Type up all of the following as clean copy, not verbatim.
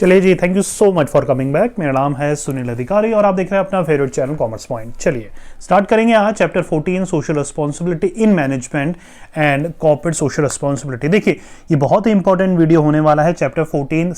चलिए जी, thank you so much for coming back. मेरा नाम है सुनील अधिकारी और आप देख रहे हैं अपना फेवरेट चैनल कॉमर्स पॉइंट। चलिए स्टार्ट करेंगे आज chapter 14 social responsibility in management and corporate social responsibility. देखिए ये बहुत ही इंपॉर्टेंट वीडियो होने वाला है। चैप्टर 14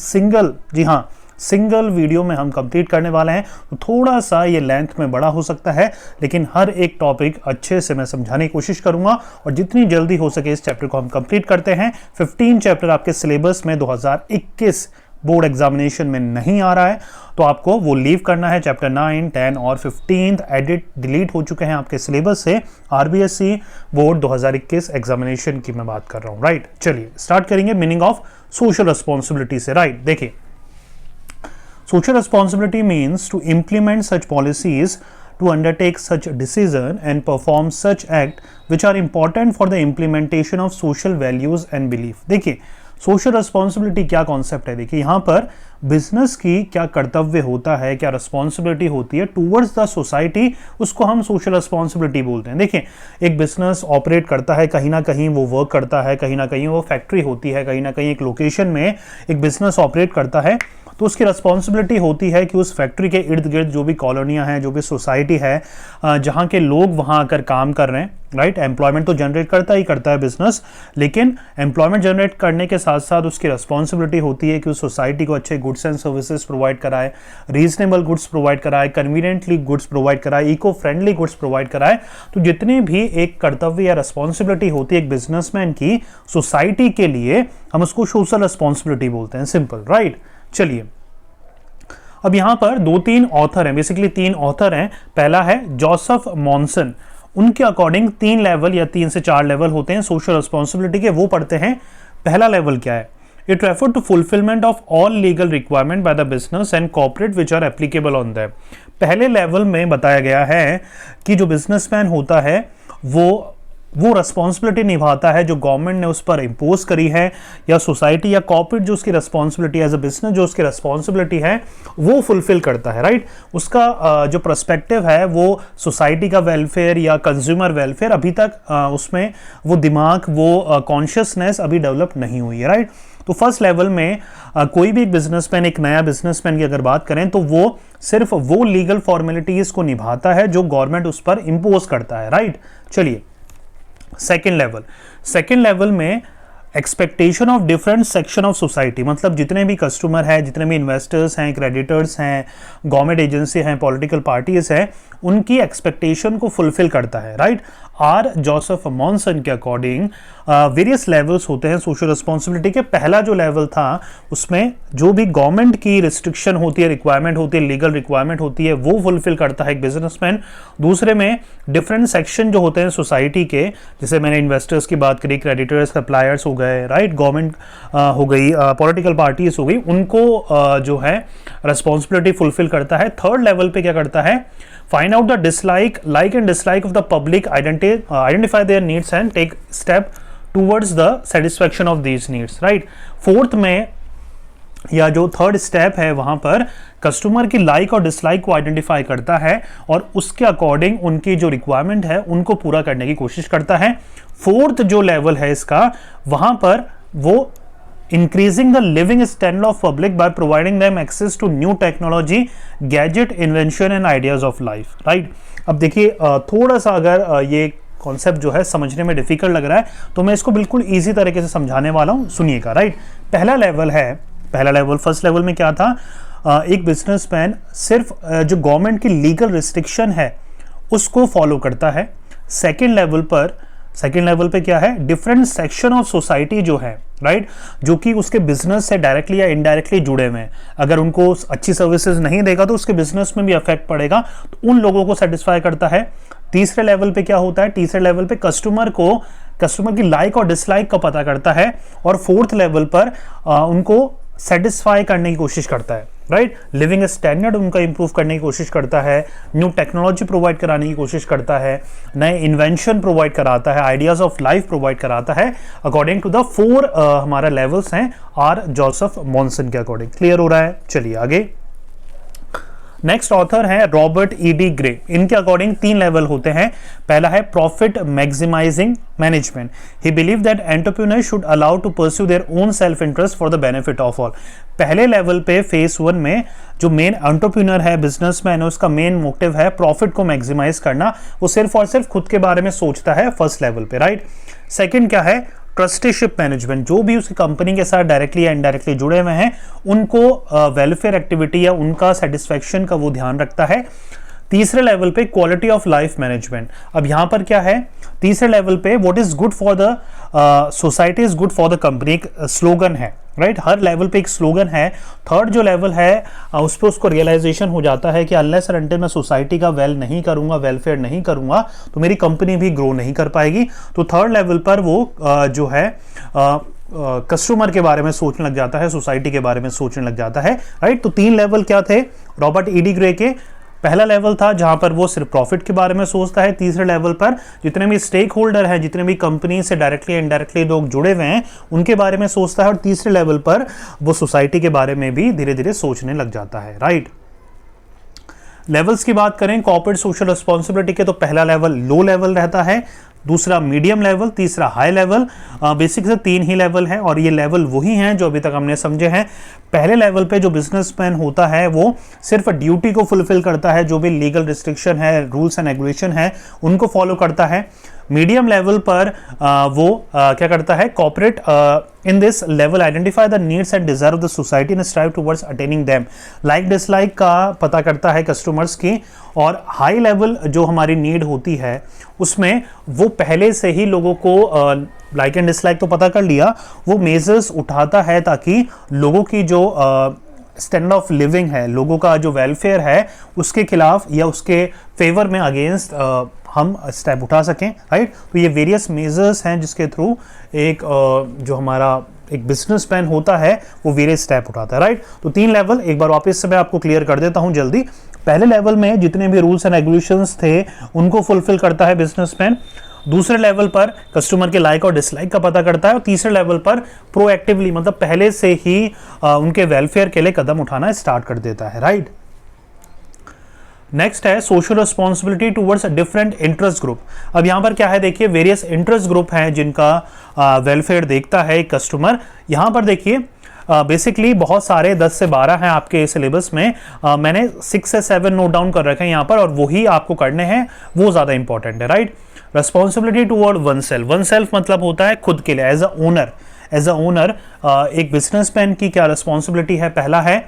सिंगल वीडियो में हम कंप्लीट करने वाले हैं। तो थोड़ा सा ये लेंथ में बड़ा हो सकता है, लेकिन हर एक टॉपिक अच्छे से मैं समझाने की कोशिश करूंगा और जितनी जल्दी हो सके इस चैप्टर को हम कंप्लीट करते हैं। 15 चैप्टर आपके सिलेबस में 2021 बोर्ड एग्जामिनेशन में नहीं आ रहा है, तो आपको वो लीव करना है। चैप्टर 9, 10 और 15 एडिट डिलीट हो चुके हैं आपके सिलेबस से। आरबीएससी बोर्ड 2021 एग्जामिनेशन की मैं बात कर रहा हूं, राइट। चलिए स्टार्ट करेंगे मीनिंग ऑफ सोशल रिस्पॉन्सिबिलिटी से, राइट। देखिए social responsibility means to implement such policies, to undertake such decision and perform such act which are important for the implementation of social values and belief। देखिए social responsibility क्या concept है। देखिए यहाँ पर business की क्या कर्तव्य होता है, क्या रिस्पॉन्सिबिलिटी होती है टूवर्ड्स द सोसाइटी, उसको हम सोशल रिस्पॉन्सिबिलिटी बोलते हैं। देखिए एक बिजनेस ऑपरेट करता है, कहीं ना कहीं वो वर्क करता है, कहीं ना कहीं वो फैक्ट्री होती है, कहीं ना कहीं एक लोकेशन में एक बिजनेस ऑपरेट करता है, तो उसकी रिस्पॉन्सिबिलिटी होती है कि उस फैक्ट्री के इर्द गिर्द जो भी कॉलोनियाँ हैं, जो भी सोसाइटी है, जहाँ के लोग वहाँ आकर काम कर रहे हैं, राइट। एम्प्लॉयमेंट तो जनरेट करता ही करता है बिजनेस, लेकिन एम्प्लॉयमेंट जनरेट करने के साथ साथ उसकी रिस्पॉन्सिबिलिटी होती है कि उस सोसाइटी को अच्छे गुड्स एंड सर्विसेज प्रोवाइड कराए, रीजनेबल गुड्स प्रोवाइड कराए, कन्वीनियंटली गुड्स प्रोवाइड कराए, इको फ्रेंडली गुड्स प्रोवाइड कराए। तो जितने भी एक कर्तव्य या रिस्पॉन्सिबिलिटी होती है एक बिजनेसमैन की सोसाइटी के लिए, हम उसको सोशल रिस्पॉन्सिबिलिटी बोलते हैं, सिंपल, राइट। चलिए अब यहां पर 2-3 ऑथर हैं, बेसिकली 3 ऑथर हैं। पहला है जोसेफ मॉनसन। उनके अकॉर्डिंग 3 लेवल या 3 से 4 लेवल होते हैं सोशल रिस्पॉन्सिबिलिटी के, वो पढ़ते हैं। पहला लेवल क्या है? It refer to fulfilment of all legal requirement by the business and corporate which are applicable on them. पहले लेवल में बताया गया है कि जो बिजनेसमैन होता है वो रिस्पॉन्सिबिलिटी निभाता है जो गवर्नमेंट ने उस पर इम्पोज करी है, या सोसाइटी या कॉर्पोरेट जो उसकी रिस्पॉन्सिबिलिटी एज अ बिजनेस जो उसकी रिस्पॉन्सिबिलिटी है वो फुलफिल करता है, राइट। उसका जो पर्सपेक्टिव है वो सोसाइटी का वेलफेयर या कंज्यूमर वेलफेयर, अभी तक उसमें वो दिमाग, वो कॉन्शियसनेस अभी डेवलप नहीं हुई है, राइट। तो फर्स्ट लेवल में कोई भी बिजनेसमैन, एक नया बिजनेसमैन की अगर बात करें तो वो सिर्फ वो लीगल फॉर्मेलिटीज को निभाता है जो गवर्नमेंट उस पर इम्पोज करता है, राइट। चलिए सेकेंड लेवल में expectation of different section of society, मतलब जितने भी कस्टमर हैं, जितने भी इन्वेस्टर्स हैं, क्रेडिटर्स हैं, गवर्नमेंट एजेंसी हैं, पॉलिटिकल पार्टीज हैं, उनकी एक्सपेक्टेशन को फुलफिल करता है, राइट। आर जोसेफ मॉनसन के अकॉर्डिंग वेरियस लेवल्स होते हैं सोशल रिस्पॉन्सिबिलिटी के। पहला जो लेवल था उसमें जो भी गवर्नमेंट की रिस्ट्रिक्शन होती है, रिक्वायरमेंट होती है, लीगल रिक्वायरमेंट होती है, वो फुलफिल करता है एक बिजनेसमैन। दूसरे में डिफरेंट सेक्शन जो होते हैं सोसाइटी के, जैसे मैंने इन्वेस्टर्स की बात करी, क्रेडिटर्स, सप्लायर्स हो गए, राइट, गवर्नमेंट हो गई, पॉलिटिकल पार्टीज हो गई, उनको जो है रिस्पॉन्सिबिलिटी फुलफिल करता है। थर्ड लेवल पे क्या करता है? Find out the like and dislike of the public, identify their needs and take step towards the satisfaction of these needs, right। Fourth में या जो थर्ड स्टेप है वहां पर कस्टमर की लाइक और डिसलाइक को आइडेंटिफाई करता है और उसके अकॉर्डिंग उनकी जो रिक्वायरमेंट है उनको पूरा करने की कोशिश करता है। फोर्थ जो लेवल है इसका, वहां पर वो increasing the living standard of public by providing them access to new technology, gadget, invention and ideas of life, right। अब देखिए थोड़ा सा अगर ये कॉन्सेप्ट जो है समझने में डिफिकल्ट लग रहा है तो मैं इसको बिल्कुल इजी तरीके से समझाने वाला हूँ, सुनिएगा, राइट। पहला लेवल फर्स्ट लेवल में क्या था? एक बिजनेसमैन सिर्फ जो गवर्नमेंट की लीगल रिस्ट्रिक्शन है उसको फॉलो करता है। सेकेंड लेवल पे क्या है? डिफरेंट सेक्शन ऑफ सोसाइटी जो है, राइट, जो कि उसके बिजनेस से डायरेक्टली या इनडायरेक्टली जुड़े हुए हैं, अगर उनको अच्छी सर्विसेज नहीं देगा तो उसके बिजनेस में भी अफेक्ट पड़ेगा, तो उन लोगों को सेटिस्फाई करता है। तीसरे लेवल पे क्या होता है? तीसरे लेवल पे कस्टमर की लाइक और डिसलाइक का पता करता है, और फोर्थ लेवल पर उनको सेटिस्फाई करने की कोशिश करता है, राइट। लिविंग स्टैंडर्ड उनका इंप्रूव करने की कोशिश करता है, न्यू टेक्नोलॉजी प्रोवाइड कराने की कोशिश करता है, नए इन्वेंशन प्रोवाइड कराता है, आइडियाज ऑफ लाइफ प्रोवाइड कराता है, अकॉर्डिंग टू द 4 हमारा लेवल्स हैं आर जोसेफ मॉनसन के अकॉर्डिंग। क्लियर हो रहा है? चलिए आगे। नेक्स्ट ऑथर है रॉबर्ट ईडी ग्रे। इनके अकॉर्डिंग 3 लेवल होते हैं। पहला है profit maximising management. He believe that entrepreneur should allow to pursue their own self interest for the benefit of all. पहले लेवल पे फेज 1 में जो मेन एंटरप्रेन्योर है, बिजनेसमैन है, उसका मेन मोटिव है प्रॉफिट को मैक्सिमाइज करना। वो सिर्फ और सिर्फ खुद के बारे में सोचता है फर्स्ट लेवल पे, राइट। सेकंड क्या है, ट्रस्टीशिप मैनेजमेंट। जो भी उसकी कंपनी के साथ डायरेक्टली या इनडायरेक्टली जुड़े हुए हैं उनको वेलफेयर एक्टिविटी या उनका सेटिस्फेक्शन का वो ध्यान रखता है। तीसरे लेवल पे क्वालिटी ऑफ लाइफ मैनेजमेंट। अब यहां पर क्या है, तीसरे लेवल पे what is good for the society is good for the company, एक स्लोगन है, राइट। हर लेवल पे एक स्लोगन है। थर्ड जो लेवल है उस पर उसको रियलाइजेशन हो जाता है कि अनलेस एंड अनटिल मैं सोसाइटी का वेल नहीं करूंगा, वेलफेयर नहीं करूंगा, तो मेरी कंपनी भी ग्रो नहीं कर पाएगी। तो थर्ड लेवल पर वो जो है कस्टमर के बारे में सोचने लग जाता है, सोसाइटी के बारे में सोचने लग जाता है, राइट। तो 3 लेवल क्या थे रॉबर्ट ईडी ग्रे के। पहला लेवल था जहां पर वो सिर्फ प्रॉफिट के बारे में सोचता है। तीसरे लेवल पर जितने भी स्टेक होल्डर हैं, जितने भी कंपनी से डायरेक्टली इनडायरेक्टली लोग जुड़े हुए हैं, उनके बारे में सोचता है। और तीसरे लेवल पर वो सोसाइटी के बारे में भी धीरे धीरे सोचने लग जाता है, राइट। लेवल्स की बात करें कॉर्पोरेट सोशल रिस्पॉन्सिबिलिटी के, तो पहला लेवल लो लेवल रहता है, दूसरा मीडियम लेवल, तीसरा हाई लेवल। बेसिक से 3 ही लेवल हैं और ये लेवल वही हैं जो अभी तक हमने समझे हैं। पहले लेवल पे जो बिजनेसमैन होता है वो सिर्फ ड्यूटी को फुलफिल करता है, जो भी लीगल रिस्ट्रिक्शन है, रूल्स एंड रेगुलेशन है, उनको फॉलो करता है। मीडियम लेवल पर वो क्या करता है, corporate in this level identify the needs and desire of the society and strive towards attaining them. Like dislike का पता करता है कस्टमर्स की। और हाई लेवल जो हमारी नीड होती है उसमें वो पहले से ही लोगों को लाइक एंड डिसलाइक तो पता कर लिया, वो मेजर्स उठाता है ताकि लोगों की जो स्टैंडर्ड ऑफ लिविंग है, लोगों का जो वेलफेयर है, उसके खिलाफ या उसके फेवर में अगेंस्ट हम स्टेप उठा सकें, राइट। तो ये वेरियस मेजर्स हैं जिसके थ्रू एक जो हमारा एक बिजनेसमैन होता है वो वेरियस स्टेप उठाता है, राइट। तो 3 लेवल एक बार वापस से मैं आपको क्लियर कर देता हूं जल्दी। पहले लेवल में जितने भी रूल्स एंड रेगुलेशंस थे उनको फुलफिल करता है बिजनेसमैन। दूसरे लेवल पर कस्टमर के लाइक और डिसलाइक का पता करता है। और तीसरे लेवल पर प्रोएक्टिवली मतलब पहले से ही उनके वेलफेयर के लिए कदम उठाना स्टार्ट कर देता है, राइट। नेक्स्ट है social responsibility towards different interest group. अब यहाँ पर क्या है, देखिए वेरियस इंटरेस्ट ग्रुप हैं जिनका वेलफेयर देखता है कस्टमर। यहाँ पर देखिए बेसिकली बहुत सारे 10 से 12 हैं आपके सिलेबस में। मैंने 6 से 7 नोट डाउन कर रखे हैं यहाँ पर और वही आपको करने हैं, वो ज़्यादा इंपॉर्टेंट है, right. Responsibility toward one self मतलब होता है खुद के लिए एज अ ओनर एक बिजनेसमैन की क्या रिस्पॉन्सिबिलिटी है। पहला है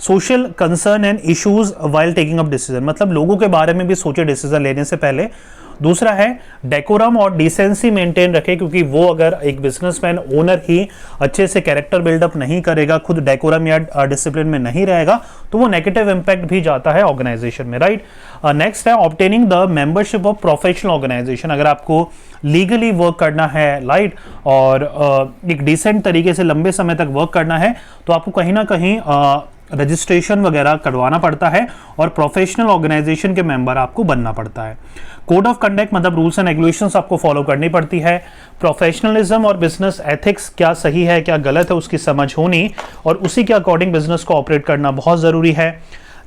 social concern and issues while taking up decision, मतलब लोगों के बारे में भी सोचे डिसीजन लेने से पहले। दूसरा है डेकोरम और डिसेंसी मेंटेन रखे, क्योंकि वो अगर एक बिजनेसमैन ओनर ही अच्छे से कैरेक्टर बिल्डअप नहीं करेगा, खुद डेकोरम या डिसिप्लिन में नहीं रहेगा, तो वो नेगेटिव इंपैक्ट भी जाता है ऑर्गेनाइजेशन में, राइट। नेक्स्ट है obtaining the membership of professional organisation. अगर आपको लीगली वर्क करना है, राइट, और एक डिसेंट तरीके से लंबे समय तक वर्क करना है, तो आपको कहीं ना कहीं रजिस्ट्रेशन वगैरह करवाना पड़ता है और प्रोफेशनल ऑर्गेनाइजेशन के मेंबर आपको बनना पड़ता है। कोड ऑफ कंडक्ट मतलब रूल्स एंड रेगुलेशंस आपको फॉलो करनी पड़ती है। प्रोफेशनलिज्म और बिजनेस एथिक्स क्या सही है क्या गलत है उसकी समझ होनी और उसी के अकॉर्डिंग बिजनेस को ऑपरेट करना बहुत ज़रूरी है।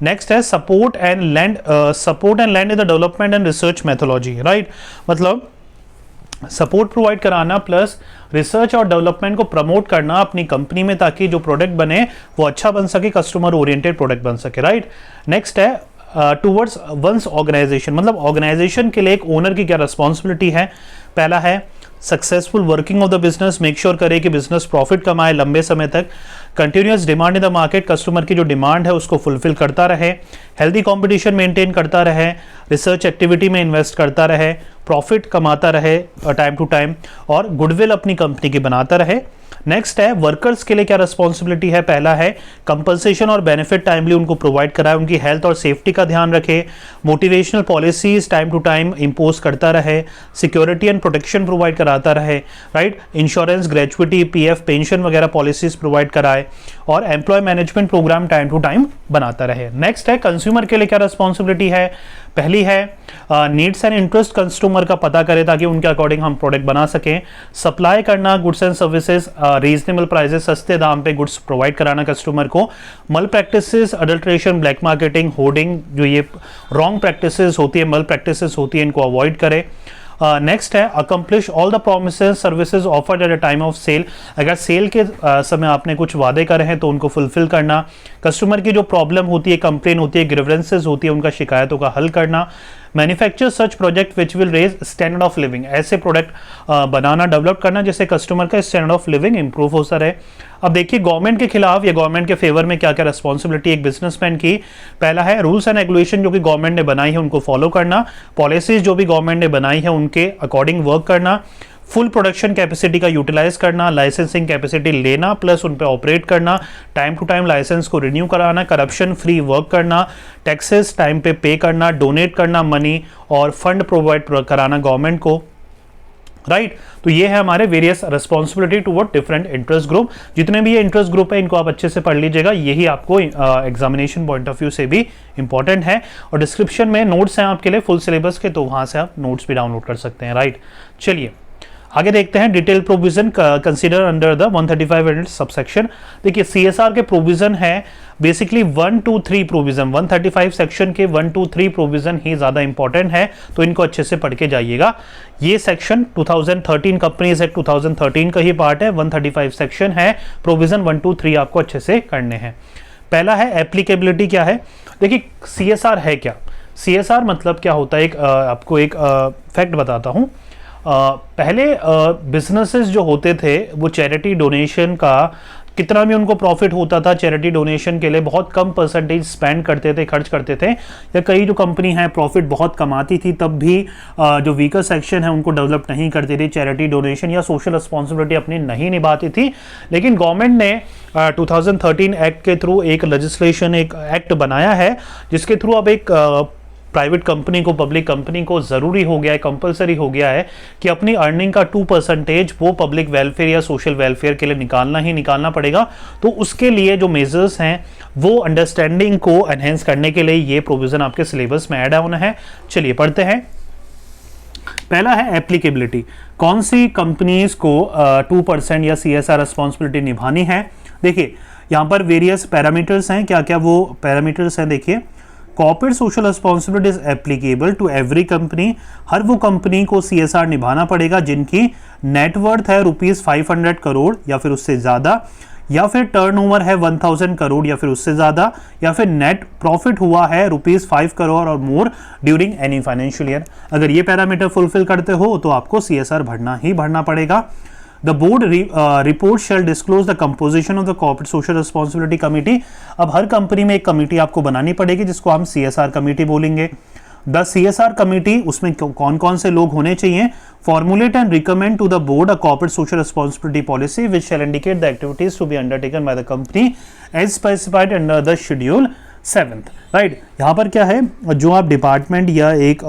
नेक्स्ट है support and land in the development and research methodology, right. मतलब सपोर्ट प्रोवाइड कराना प्लस रिसर्च और डेवलपमेंट को प्रमोट करना अपनी कंपनी में, ताकि जो प्रोडक्ट बने वो अच्छा बन सके, कस्टमर ओरिएंटेड प्रोडक्ट बन सके, राइट। नेक्स्ट है टुवर्ड्स वंस ऑर्गेनाइजेशन, मतलब ऑर्गेनाइजेशन के लिए एक ओनर की क्या रिस्पॉन्सिबिलिटी है। पहला है successful working of the business, make sure करे कि बिजनेस प्रॉफिट कमाए लंबे समय तक। Continuous demand in the market, customer की जो डिमांड है उसको फुलफिल करता रहे। हेल्दी कंपटीशन मेंटेन करता रहे। रिसर्च एक्टिविटी में इन्वेस्ट करता रहे। प्रॉफिट कमाता रहे टाइम टू टाइम और गुडविल अपनी कंपनी की बनाता रहे। नेक्स्ट है वर्कर्स के लिए क्या रिस्पॉन्सिबिलिटी है। पहला है कंपनसेशन और बेनिफिट टाइमली उनको प्रोवाइड कराए, उनकी हेल्थ और सेफ्टी का ध्यान रखे। Motivational policies time to time impose करता रहे। सिक्योरिटी एंड प्रोटेक्शन प्रोवाइड कराता रहे, right. Insurance, gratuity, PF, pension वगैरह पॉलिसीज प्रोवाइड कराए और employ management programme time to time बनाता रहे। नेक्स्ट है कंज्यूमर के लिए क्या रिस्पॉन्सिबिलिटी है। पहली है नीड्स एंड इंटरेस्ट कस्टमर का पता करें ताकि उनके अकॉर्डिंग हम प्रोडक्ट बना सकें। सप्लाई करना goods and services reasonable prices, सस्ते दाम पे गुड्स प्रोवाइड कराना कस्टमर को। मल practices, adulteration, black marketing, hoarding, जो ये रॉन्ग प्रैक्टिसेस होती है, मल प्रैक्टिसेस होती है, इनको अवॉइड करें। नेक्स्ट है accomplish all the promises services offered at a time of sale. अगर सेल के समय आपने कुछ वादे करे हैं तो उनको फुलफिल करना। कस्टमर की जो प्रॉब्लम होती है, कंप्लेन होती है, ग्रीवेंसेस होती है, उनका शिकायतों का हल करना। Manufacture such project which will raise standard of living, ऐसे प्रोडक्ट बनाना, डेवलप करना जिससे कस्टमर का स्टैंडर्ड ऑफ लिविंग इंप्रूव होता रहे। अब देखिए गवर्नमेंट के खिलाफ या गवर्नमेंट के फेवर में क्या क्या रिस्पॉन्सिबिलिटी एक बिजनेसमैन की। पहला है रूल्स एंड रेगुलेशन जो कि गवर्नमेंट ने बनाई है उनको फॉलो करना। पॉलिसीज जो भी गवर्नमेंट ने बनाई है उनके अकॉर्डिंग वर्क करना। फुल प्रोडक्शन कैपेसिटी का यूटिलाइज करना, लाइसेंसिंग कैपेसिटी लेना प्लस उन पे ऑपरेट करना, टाइम टू टाइम लाइसेंस को रिन्यू कराना, करप्शन फ्री वर्क करना, टैक्सेस टाइम पे करना, डोनेट करना मनी और फंड प्रोवाइड कराना गवर्नमेंट को। राइट तो ये है हमारे various responsibility toward different interest group. जितने भी ये इंटरेस्ट ग्रुप है इनको आप अच्छे से पढ़ लीजिएगा, यही आपको एग्जामिनेशन पॉइंट ऑफ व्यू से भी इंपॉर्टेंट है। और डिस्क्रिप्शन में नोट्स हैं आपके लिए फुल सिलेबस के, तो वहां से आप नोट्स भी डाउनलोड कर सकते हैं। राइट चलिए आगे देखते हैं detail provision consider under the 135 subsection. देखिए सीएसआर के प्रोविजन है बेसिकली 1 to 3 प्रोविजन, 135 सेक्शन के 1 to 3 प्रोविजन ही ज्यादा इंपॉर्टेंट है, तो इनको अच्छे से पढ़ के जाइएगा। ये सेक्शन 2013 कंपनीज एक्ट 2013 का ही पार्ट है। 135 सेक्शन है, प्रोविजन 1 to 3 आपको अच्छे से करने हैं। पहला है एप्लीकेबिलिटी क्या है। देखिए सीएसआर है क्या, सीएसआर मतलब क्या होता है, आपको एक फैक्ट बताता हूं। पहले बिजनेसेस जो होते थे वो चैरिटी डोनेशन का कितना भी उनको प्रॉफिट होता था, चैरिटी डोनेशन के लिए बहुत कम परसेंटेज स्पेंड करते थे, खर्च करते थे। या कई जो कंपनी है प्रॉफिट बहुत कमाती थी तब भी जो वीकर सेक्शन है उनको डेवलप नहीं करती थी, चैरिटी डोनेशन या सोशल रिस्पॉन्सिबिलिटी अपनी नहीं निभाती थी। लेकिन गवर्नमेंट ने 2013 एक्ट के थ्रू एक लेजिस्लेशन, एक एक्ट बनाया है जिसके थ्रू अब एक प्राइवेट कंपनी को, पब्लिक कंपनी को ज़रूरी हो गया है, कंपलसरी हो गया है कि अपनी अर्निंग का 2% वो पब्लिक वेलफेयर या सोशल वेलफेयर के लिए निकालना ही निकालना पड़ेगा। तो उसके लिए जो मेजर्स हैं वो अंडरस्टैंडिंग को एनहेंस करने के लिए ये प्रोविज़न आपके सिलेबस में ऐड होना है। चलिए पढ़ते हैं। पहला है एप्लीकेबिलिटी, कौन सी कंपनीज को 2% या सीएसआर रिस्पॉन्सिबिलिटी निभानी है। देखिए यहाँ पर वेरियस पैरामीटर्स हैं, क्या क्या वो पैरामीटर्स हैं देखिए। Corporate social responsibility is applicable to every company, हर वो कंपनी को सीएसआर निभाना पड़ेगा जिनकी नेटवर्थ है ₹500 करोड़ या फिर उससे ज़्यादा, या फिर टर्नओवर है 1000 करोड़ या फिर उससे ज़्यादा, या फिर नेट प्रॉफिट हुआ है ₹5 करोड़ और मोर ड्यूरिंग एनी फाइनेंशियल ईयर। अगर ये पैरामीटर फुलफिल करते हो तो आपको सीएसआर भरना ही भरना पड़ेगा। The board report shall disclose the composition of the corporate social responsibility committee। अब हर कंपनी में एक कमेटी आपको बनानी पड़ेगी जिसको हम सीएसआर कमेटी बोलेंगे। द सीएसआर कमेटी, उसमें कौन कौन से लोग होने चाहिए। Formulate and recommend to the board a corporate social responsibility policy which shall indicate the activities to be undertaken by the company as specified under the schedule 7। Right यहाँ पर क्या है, जो आप डिपार्टमेंट या एक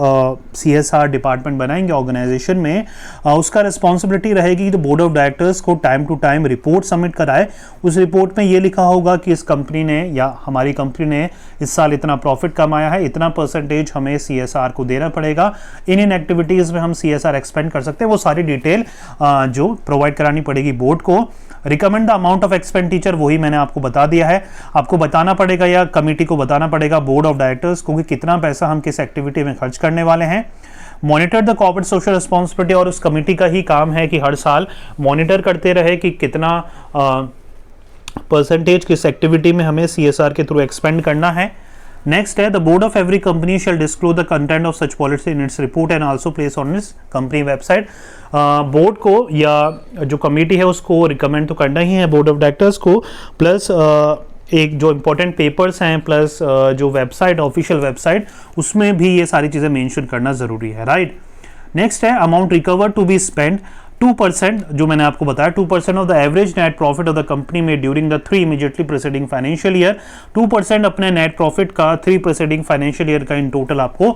सीएसआर डिपार्टमेंट बनाएंगे organisation में, उसका रिस्पॉन्सिबिलिटी रहेगी कि बोर्ड ऑफ डायरेक्टर्स को time to time report submit कराए। उस रिपोर्ट में ये लिखा होगा कि इस कंपनी ने या हमारी कंपनी ने इस साल इतना प्रॉफिट कमाया है, इतना परसेंटेज हमें सीएसआर को देना पड़ेगा, इन एक्टिविटीज़ में हम सीएसआर एक्सपेंड कर सकते हैं। वो सारी डिटेल जो प्रोवाइड करानी पड़ेगी बोर्ड को। Recommend the amount of expenditure, वही मैंने आपको बता दिया है। आपको बताना पड़ेगा या कमेटी को बताना पड़ेगा बोर्ड ऑफ डायरेक्टर्स को कि कितना पैसा हम किस एक्टिविटी में खर्च करने वाले हैं। Monitor the corporate social responsibility, और उस कमेटी का ही काम है कि हर साल मॉनिटर करते रहे कि कितना परसेंटेज किस एक्टिविटी में हमें सीएसआर के थ्रू एक्सपेंड करना है। नेक्स्ट है the board of every company shall disclose the content of such policy in its report and also place on it's company website. Board को या जो कमेटी है उसको रिकमेंड तो करना ही है बोर्ड ऑफ डायरेक्टर्स को, प्लस एक जो इंपॉर्टेंट पेपर्स हैं, प्लस जो वेबसाइट, ऑफिशियल वेबसाइट, उसमें भी ये सारी चीज़ें मेंशन करना ज़रूरी है। राइट नेक्स्ट है amount recover to be spend 2%, जो मैंने आपको बताया 2% of the average net profit of the company में during the 3 immediately preceding financial year. 2% अपने नेट प्रॉफिट का 3 प्रीसीडिंग फाइनेंशियल ईयर का इन टोटल आपको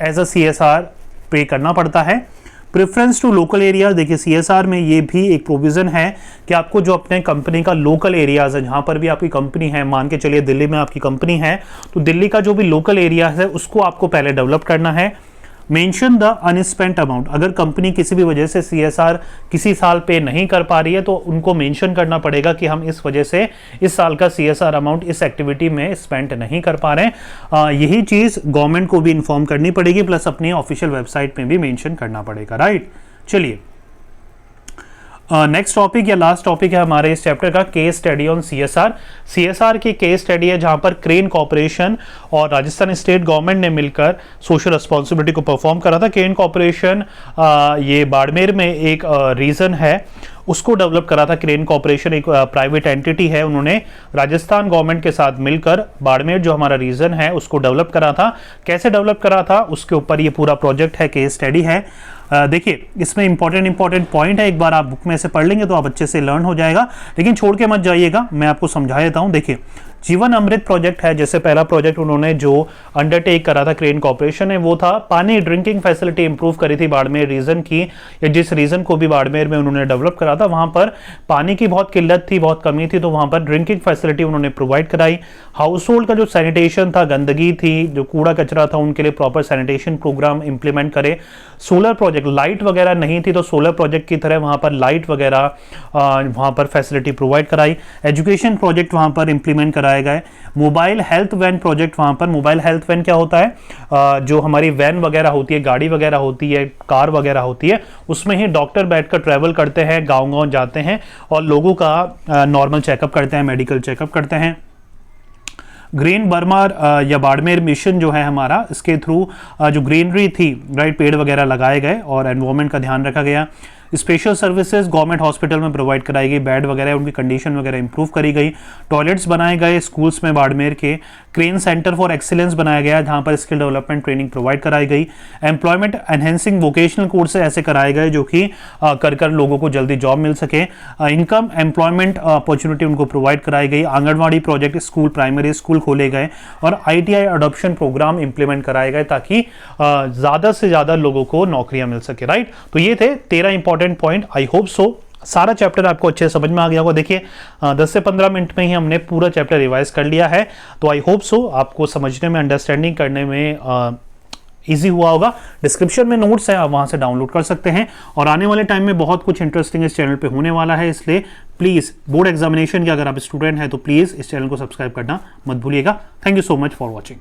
एज अ सीएसआर पे करना पड़ता है। प्रेफरेंस टू लोकल एरियाज, देखिए सीएसआर में ये भी एक प्रोविजन है कि आपको जो अपने कंपनी का लोकल एरियाज है, जहाँ पर भी आपकी कंपनी है, मान के चलिए दिल्ली में आपकी कंपनी है, तो दिल्ली का जो भी लोकल एरिया है उसको आपको पहले डेवलप करना है। Mention the unspent amount. अगर कंपनी किसी भी वजह से CSR किसी साल पे नहीं कर पा रही है तो उनको मेंशन करना पड़ेगा कि हम इस वजह से इस साल का CSR अमाउंट इस एक्टिविटी में स्पेंड नहीं कर पा रहे हैं। यही चीज़ गवर्नमेंट को भी इन्फॉर्म करनी पड़ेगी, प्लस अपनी ऑफिशियल वेबसाइट में भी मेंशन करना पड़ेगा, राइट। चलिए नेक्स्ट टॉपिक या लास्ट टॉपिक है हमारे इस चैप्टर का केस स्टडी ऑन CSR की केस स्टडी है जहां पर क्रेन कॉर्पोरेशन और राजस्थान स्टेट गवर्नमेंट ने मिलकर सोशल रिस्पॉन्सिबिलिटी को परफॉर्म करा था। क्रेन कॉर्पोरेशन ये बाड़मेर में एक रीजन है उसको डेवलप करा था। क्रेन कॉर्पोरेशन एक प्राइवेट एंटिटी है, उन्होंने राजस्थान गवर्नमेंट के साथ मिलकर बाड़मेर जो हमारा रीजन है उसको डेवलप करा था। कैसे डेवलप करा था उसके ऊपर ये पूरा प्रोजेक्ट है, केस स्टडी है। देखिए इसमें इंपॉर्टेंट पॉइंट है, एक बार आप बुक में से पढ़ लेंगे तो आप अच्छे से लर्न हो जाएगा, लेकिन छोड़ के मत जाइएगा, मैं आपको समझा देता हूं। देखिए जीवन अमृत प्रोजेक्ट है, जैसे पहला प्रोजेक्ट उन्होंने जो अंडरटेक करा था क्रेन कॉर्पोरेशन ने, वो था पानी ड्रिंकिंग फैसिलिटी इंप्रूव करी थी बाड़मेर रीजन की, या जिस रीजन को भी बाड़मेर में उन्होंने डेवलप करा था वहां पर पानी की बहुत किल्लत थी, बहुत कमी थी, तो वहां पर ड्रिंकिंग फैसिलिटी उन्होंने प्रोवाइड कराई। हाउस होल्ड का जो सैनिटेशन था, गंदगी थी, जो कूड़ा कचरा था, उनके लिए प्रॉपर सैनिटेशन प्रोग्राम इंप्लीमेंट करे। सोलर प्रोजेक्ट, लाइट वगैरह नहीं थी तो सोलर प्रोजेक्ट की तरह वहां पर लाइट वगैरह वहां पर फैसिलिटी प्रोवाइड कराई। एजुकेशन प्रोजेक्ट वहां पर इंप्लीमेंट कराए गए। मोबाइल हेल्थ वैन प्रोजेक्ट, वहां पर मोबाइल हेल्थ वैन क्या होता है, जो हमारी वैन वगैरह होती है, गाड़ी वगैरह होती है, कार वगैरह होती है, उसमें ही डॉक्टर बैठकर ट्रैवल करते हैं, गांव-गांव जाते हैं और लोगों का नॉर्मल चेकअप करते हैं, मेडिकल चेकअप करते हैं। ग्रीन बर्मा या बाड़मेर मिशन जो है हमारा, इसके थ्रू जो ग्रीनरी थी, राइट, पेड़ वगैरह लगाए गए और एनवायरमेंट का ध्यान रखा गया। स्पेशल सर्विसेज गवर्नमेंट हॉस्पिटल में प्रोवाइड कराई गई, बेड वगैरह उनकी कंडीशन वगैरह इंप्रूव करी गई। टॉयलेट्स बनाए गए स्कूल्स में बाड़मेर के। क्रेन सेंटर फॉर एक्सीलेंस बनाया गया जहां पर स्किल डेवलपमेंट ट्रेनिंग प्रोवाइड कराई गई। एम्प्लॉयमेंट एनहेंसिंग वोकेशनल कोर्स ऐसे कराए गए जो कि कर लोगों को जल्दी जॉब मिल सके। इनकम एम्प्लॉयमेंट अपॉर्चुनिटी उनको प्रोवाइड कराई गई। Anganwadi project school, primary school खोले गए और ITI अडॉप्शन प्रोग्राम इंप्लीमेंट कराए गए ताकि ज़्यादा से ज़्यादा लोगों को नौकरियां मिल सके, राइट। तो ये थे 13 important point. I hope so सारा चैप्टर आपको अच्छे समझ में आ गया होगा। देखिए 10 से 15 मिनट में ही हमने पूरा चैप्टर रिवाइज कर लिया है, तो आई होप सो आपको समझने में, अंडरस्टैंडिंग करने में ईजी हुआ होगा। डिस्क्रिप्शन में नोट्स है, आप वहां से डाउनलोड कर सकते हैं और आने वाले टाइम में बहुत कुछ इंटरेस्टिंग इस चैनल पे होने वाला है, इसलिए प्लीज़ बोर्ड एग्जामिनेशन के अगर आप स्टूडेंट हैं तो प्लीज़ इस चैनल को सब्सक्राइब करना मत भूलिएगा। Thank you so much for watching.